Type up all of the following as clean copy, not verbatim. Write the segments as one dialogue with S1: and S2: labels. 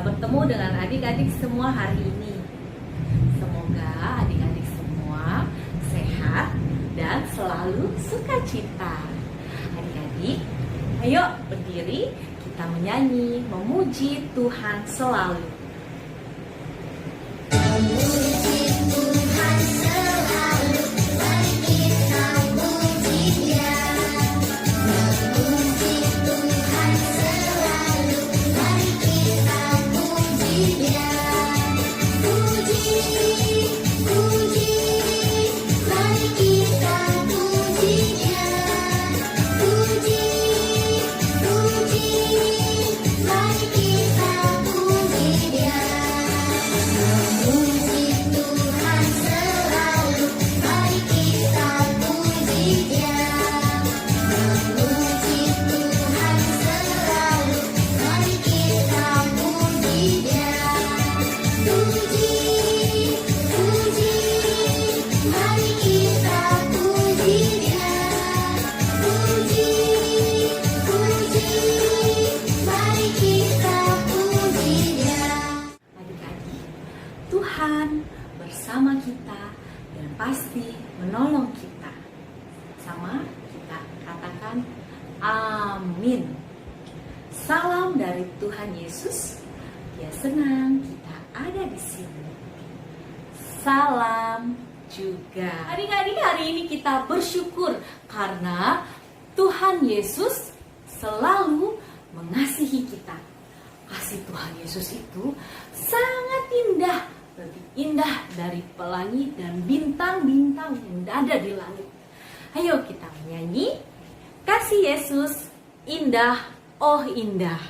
S1: bertemu dengan adik-adik semua hari ini. Semoga adik-adik semua sehat dan selalu sukacita. Adik-adik, ayo berdiri, kita menyanyi, memuji Tuhan selalu.
S2: Memuji Tuhan selalu, mari kita puji Dia. Memuji Tuhan selalu, mari kita puji Dia. Puji, puji, mari kita puji Dia. Puji, puji, mari kita puji Dia. Memuji Tuhan selalu, mari kita puji Dia. Memuji Tuhan selalu, mari kita puji Dia. Puji, puji, mari kita puji Dia. Puji, puji, mari kita puji Dia.
S1: Adik-adik, Tuhan bersama kita dan pasti menolong kita. Sama kita katakan amin. Salam dari Tuhan Yesus. Dia senang kita ada di sini. Salam juga. Adik-adik, hari ini kita bersyukur karena Tuhan Yesus selalu mengasihi kita. Kasih Tuhan Yesus itu sangat indah, lebih indah dari pelangi dan bintang-bintang yang ada di langit. Ayo kita menyanyi, kasih Yesus indah, oh indah.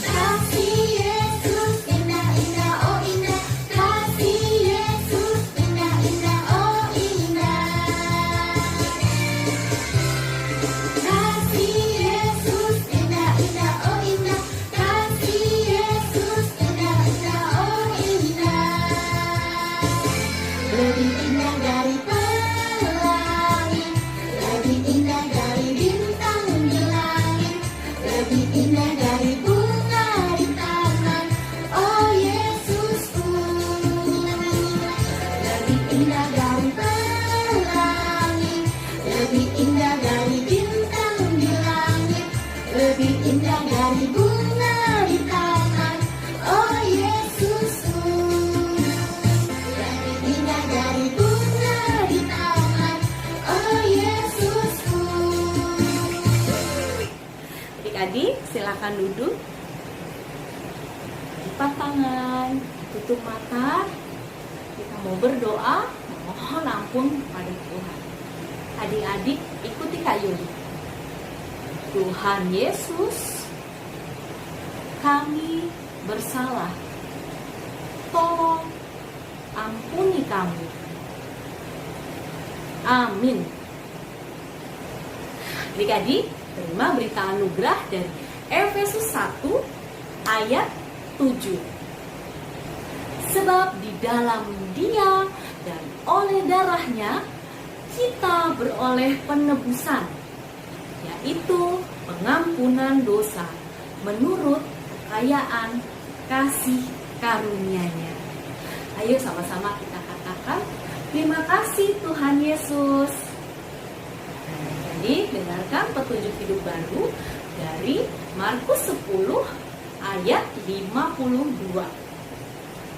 S2: Kasih Yesus indah, indah, oh indah. Kasih Yesus indah, indah, oh indah. Kasih Yesus indah, indah, oh indah. Kasih Yesus indah, indah, oh indah. Lebih indah dari pelangi, lebih indah dari bintang di langit, lebih indah dari bunga di taman. Oh Yesusku, lebih indah dari pelangi, lebih indah dari bintang di langit, lebih indah dari bunga di taman. Oh Yesusku, lebih indah dari bunga di taman. Oh Yesusku.
S1: Adik-adik, silakan duduk. Lipat tangan, tutup mata. Kita mau berdoa, mohon ampun kepada Tuhan. Adik-adik, ikuti Kak Yuli. Tuhan Yesus, kami bersalah. Tolong ampuni kami. Amin. Adik-adik, terima berita anugerah dari Efesus 1 ayat 7. Sebab di dalam Dia dan oleh darahnya kita beroleh penebusan, yaitu pengampunan dosa menurut kekayaan kasih karunia-Nya. Ayo sama-sama kita katakan, terima kasih Tuhan Yesus. Jadi dengarkan petunjuk hidup baru dari Markus 10 ayat 52.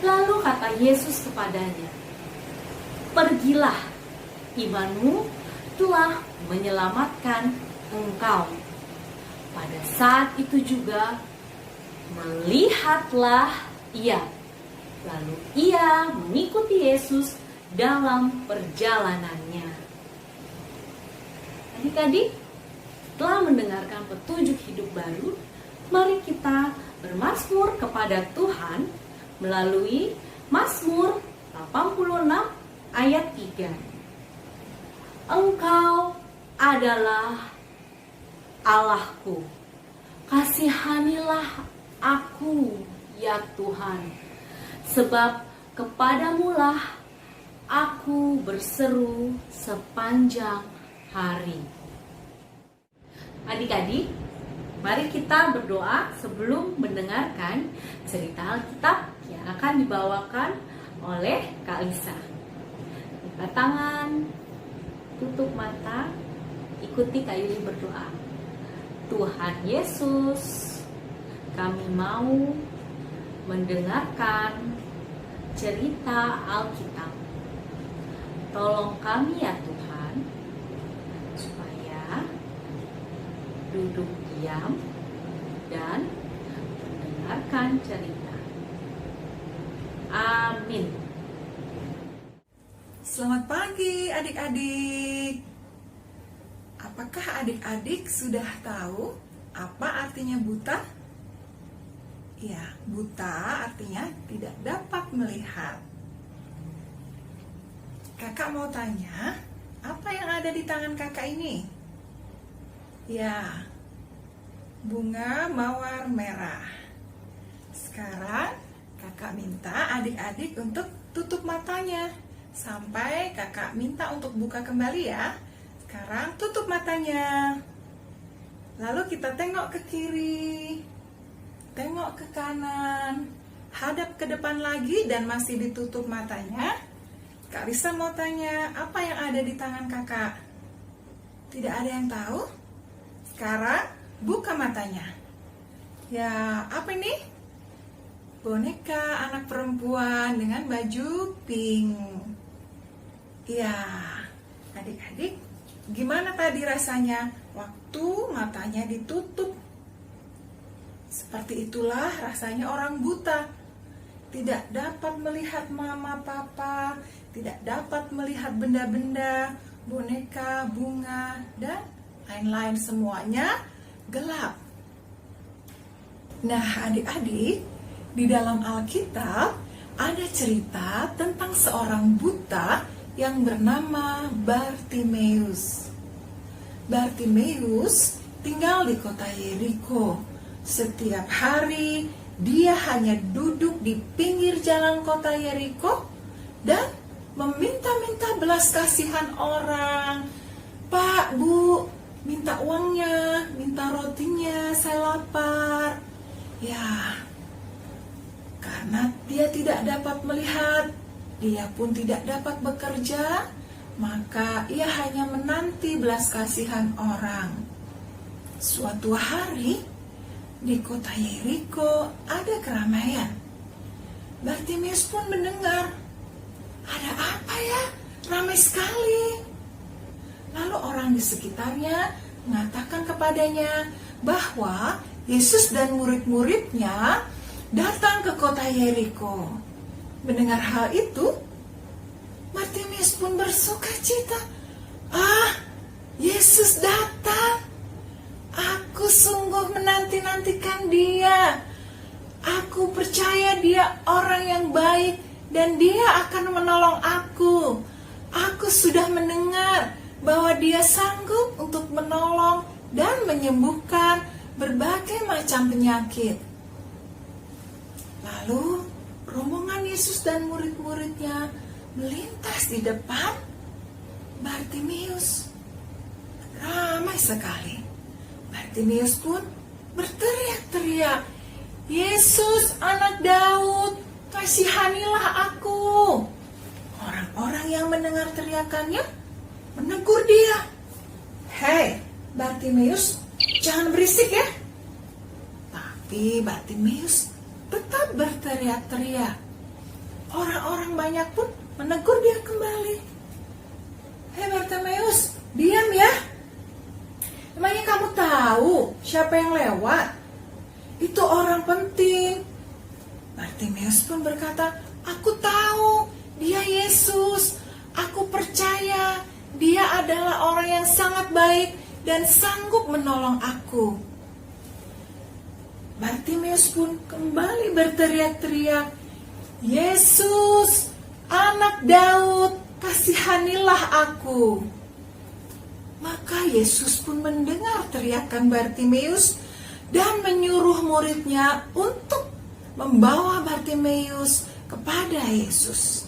S1: Lalu kata Yesus kepadanya, pergilah, imanmu telah menyelamatkan engkau. Pada saat itu juga melihatlah ia. Lalu ia mengikuti Yesus dalam perjalanannya. Adik-adik, setelah mendengarkan petunjuk hidup baru, mari kita bermazmur kepada Tuhan melalui Mazmur 86 ayat 3. Engkau adalah Allahku, kasihanilah aku ya Tuhan, sebab kepadamulah aku berseru sepanjang hari. Adik-adik, mari kita berdoa sebelum mendengarkan cerita Alkitab yang akan dibawakan oleh Kak Lisa. Buka tangan, tutup mata, ikuti Kak Yuli berdoa. Tuhan Yesus, kami mau mendengarkan cerita Alkitab. Tolong kami ya Tuhan, supaya duduk diam dan mendengarkan cerita. Amin.
S3: Selamat pagi adik-adik. Apakah adik-adik sudah tahu apa artinya buta? Ya, buta artinya tidak dapat melihat. Kakak mau tanya, apa yang ada di tangan kakak ini? Ya, bunga mawar merah. Sekarang kakak minta adik-adik untuk tutup matanya sampai kakak minta untuk buka kembali ya. Sekarang tutup matanya. Lalu kita tengok ke kiri, tengok ke kanan, hadap ke depan lagi dan masih ditutup matanya. Kak Lisa mau tanya, apa yang ada di tangan kakak? Tidak ada yang tahu? Sekarang buka matanya. Ya, apa ini? Boneka anak perempuan dengan baju pink. Ya, adik-adik, gimana tadi rasanya waktu matanya ditutup? Seperti itulah rasanya orang buta. Tidak dapat melihat mama papa, tidak dapat melihat benda-benda, boneka, bunga, dan lain-lain, semuanya gelap. Nah, adik-adik, di dalam Alkitab ada cerita tentang seorang buta yang bernama Bartimeus. Bartimeus tinggal di kota Yeriko. Setiap hari dia hanya duduk di pinggir jalan kota Yeriko dan meminta-minta belas kasihan orang. Pak, Bu, minta uangnya, minta rotinya, saya lapar. Ya, karena dia tidak dapat melihat, dia pun tidak dapat bekerja, maka ia hanya menanti belas kasihan orang. Suatu hari, di kota Yeriko ada keramaian. Bartimeus pun mendengar, ada apa ya? Ramai sekali. Lalu orang di sekitarnya mengatakan kepadanya bahwa Yesus dan murid-muridnya datang ke kota Yeriko. Mendengar hal itu, Bartimeus pun bersuka cita. Ah, Yesus datang. Aku sungguh menanti-nantikan dia. Aku percaya dia orang yang baik dan dia akan menolong aku. Aku sudah mendengar bahwa dia sanggup untuk menolong dan menyembuhkan berbagai macam penyakit. Lalu rombongan Yesus dan murid-muridnya melintas di depan Bartimeus. Ramai sekali. Bartimeus pun berteriak-teriak, Yesus anak Daud, kasihanilah aku. Orang-orang yang mendengar teriakannya menegur dia. Hei, Bartimeus, jangan berisik ya. Tapi Bartimeus tetap berteriak-teriak. Orang-orang banyak pun menegur dia kembali. Hei Bartimeus, diam ya. Emangnya kamu tahu siapa yang lewat? Itu orang penting. Bartimeus pun berkata, aku tahu dia Yesus. Aku percaya dia adalah orang yang sangat baik dan sanggup menolong aku. Bartimeus pun kembali berteriak-teriak, Yesus, anak Daud, kasihanilah aku. Maka Yesus pun mendengar teriakan Bartimeus dan menyuruh muridnya untuk membawa Bartimeus kepada Yesus.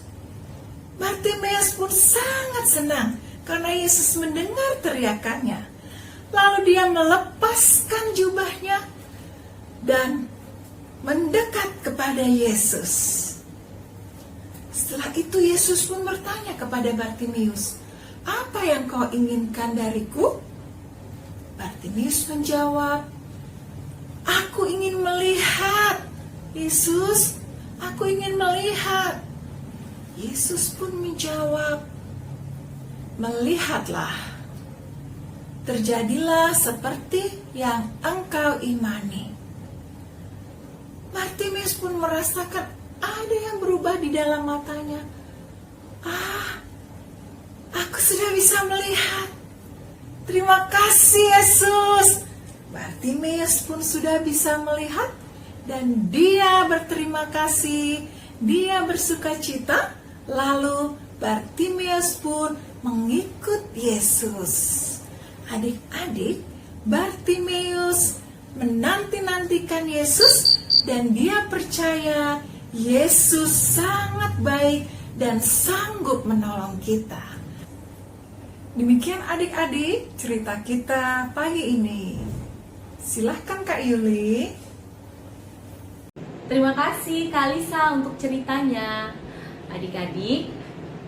S3: Bartimeus pun sangat senang karena Yesus mendengar teriakannya. Lalu dia melepaskan jubahnya dan mendekat kepada Yesus. Setelah itu Yesus pun bertanya kepada Bartimeus, "Apa yang kau inginkan dariku?" Bartimeus menjawab, "Aku ingin melihat, Yesus, aku ingin melihat." Yesus pun menjawab, "Melihatlah, terjadilah seperti yang engkau imani." Bartimeus pun merasakan ada yang berubah di dalam matanya. Aku sudah bisa melihat. Terima kasih Yesus. Bartimeus pun sudah bisa melihat dan dia berterima kasih. Dia bersuka cita. Lalu Bartimeus pun mengikut Yesus. Adik-adik, Bartimeus menanti-nantikan Yesus dan dia percaya Yesus sangat baik dan sanggup menolong kita. Demikian adik-adik cerita kita pagi ini. Silahkan Kak Yuli.
S1: Terima kasih Kak Lisa untuk ceritanya. Adik-adik,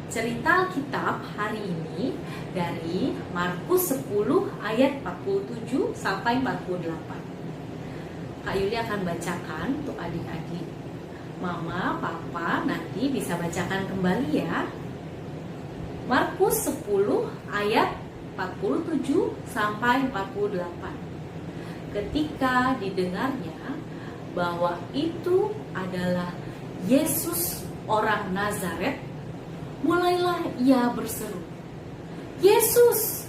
S1: cerita Alkitab hari ini dari Markus 10 ayat 47 sampai 48. Kak Yuli akan bacakan untuk adik-adik. Mama, Papa nanti bisa bacakan kembali ya. Markus 10 ayat 47 sampai 48. Ketika didengarnya bahwa itu adalah Yesus orang Nazaret, mulailah ia berseru, "Yesus,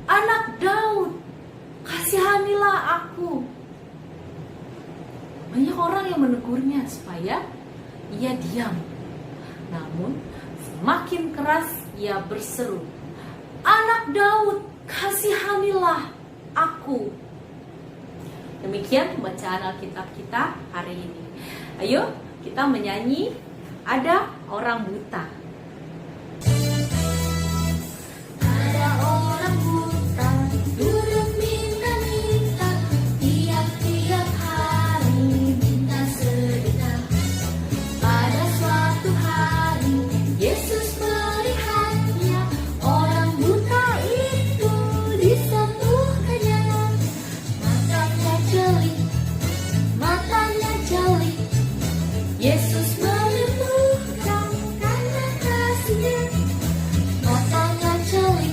S1: anak Daud, kasihanilah aku." Banyak orang yang menegurnya supaya ia diam. Namun semakin keras ia berseru, "Anak Daud, kasihanilah aku." Demikian pembacaan Alkitab kita hari ini. Ayo kita menyanyi "Ada Orang Buta".
S2: Ada orang buta duduk minta-minta, tiap-tiap hari minta sedekah. Pada suatu hari Yesus melihatnya, orang buta itu disembuhkannya. Matanya jeli, matanya jeli, Yesus menyembuhkan karena kasih-Nya. Matanya jeli,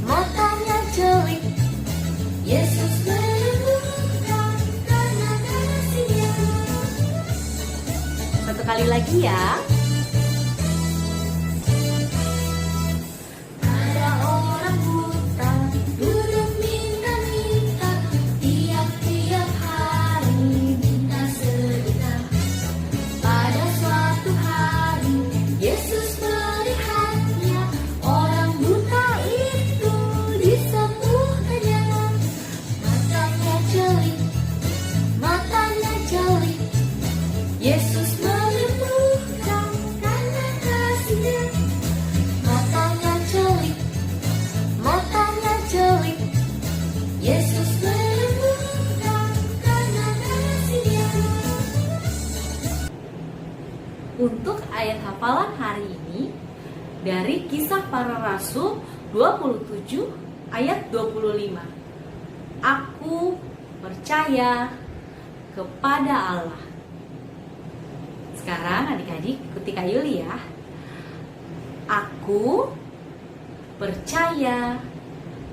S2: matanya jeli, Yesus menyembuhkan karena kasih-Nya.
S1: Satu kali lagi ya.
S2: Ada orang buta duduk minta-minta, tiap-tiap hari minta sedekah. Pada suatu hari Yesus melihatnya, orang buta itu disembuhkannya. Matanya jeli, matanya jeli, Yesus menyembuhkan karena kasih-Nya. Matanya jeli, matanya jeli, Yesus menyembuhkan karena kasih-Nya.
S1: Untuk ayat hafalan hari ini dari Kisah Para Rasul 27 ayat 25. Aku percaya kepada Allah. Sekarang adik-adik ikuti Kak Yuli ya. Aku percaya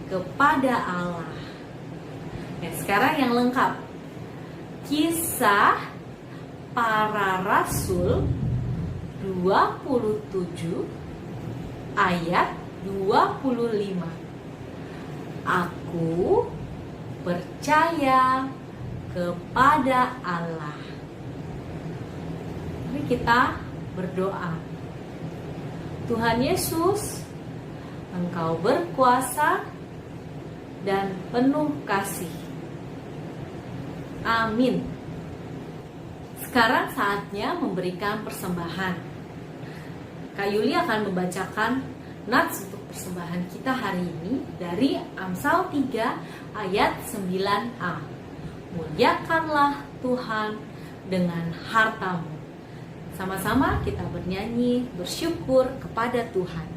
S1: kepada Allah. Dan sekarang yang lengkap. Kisah Para Rasul 27 ayat 25. Aku percaya kepada Allah. Mari kita berdoa. Tuhan Yesus, Engkau berkuasa dan penuh kasih. Amin. Sekarang saatnya memberikan persembahan. Kak Yuli akan membacakan Nats untuk persembahan kita hari ini dari Amsal 3 ayat 9a. Muliakanlah Tuhan dengan hartamu. Sama-sama kita bernyanyi bersyukur kepada Tuhan.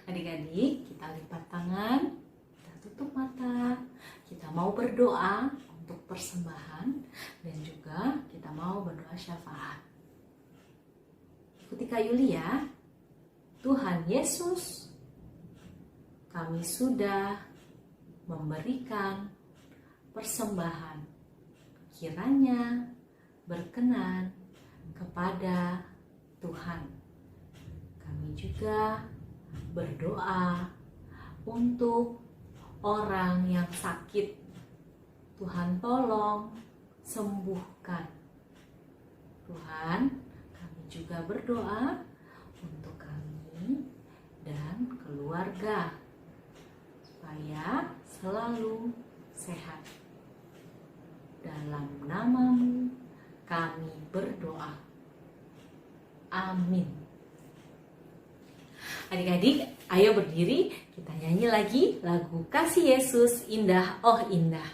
S1: Adik-adik, kita lipat tangan, kita tutup mata, kita mau berdoa untuk persembahan dan juga kita mau berdoa syafaat. Ikuti Kak Yulia. Tuhan Yesus, kami sudah memberikan persembahan, kiranya berkenan kepada Tuhan. Kami juga berdoa untuk orang yang sakit. Tuhan tolong sembuhkan. Tuhan, kami juga berdoa untuk kami dan keluarga supaya selalu sehat. Dalam nama-Mu kami berdoa. Amin. Adik-adik, ayo berdiri, kita nyanyi lagi lagu Kasih Yesus Indah, Oh Indah.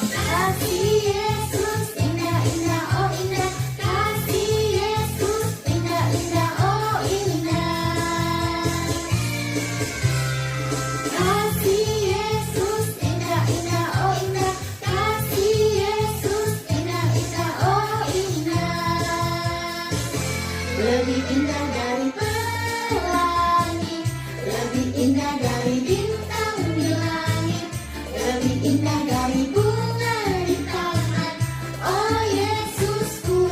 S2: Kasih Yesus indah indah oh indah, kasih Yesus indah indah oh indah, kasih Yesus indah indah oh indah, kasih Yesus indah indah oh indah, lebih indah dari pelangi, lebih indah dari bintang di langit, lebih indah dari bunga di taman, oh Yesusku.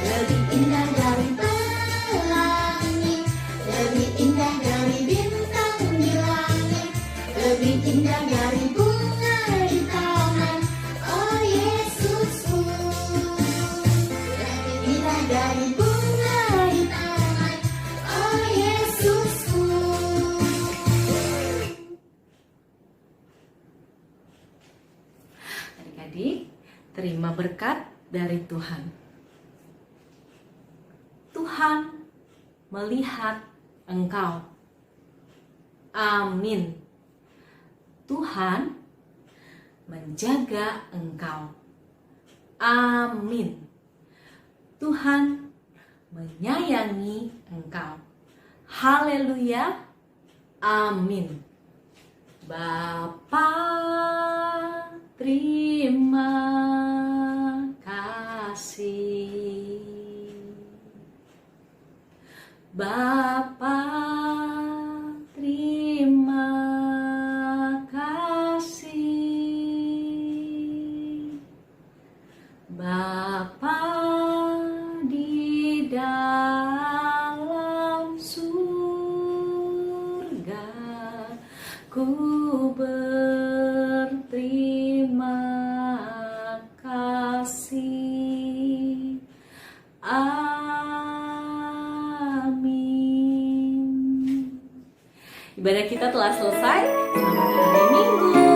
S2: Lebih indah dari pelangi, lebih indah dari bintang di langit, lebih indah dari bunga di taman, oh Yesusku. Lebih indah dari bunga di taman, oh Yesusku.
S1: Adik-adik, terima berkat dari Tuhan. Tuhan melihat engkau. Amin. Tuhan menjaga engkau. Amin. Tuhan menyayangi engkau. Haleluya. Amin. Bapa, terima kasih. Bapa, terima kasih. Bapa di dalam surga, ku berterima kasih. Amin. Ibadah kita telah selesai. Selamat hari Minggu.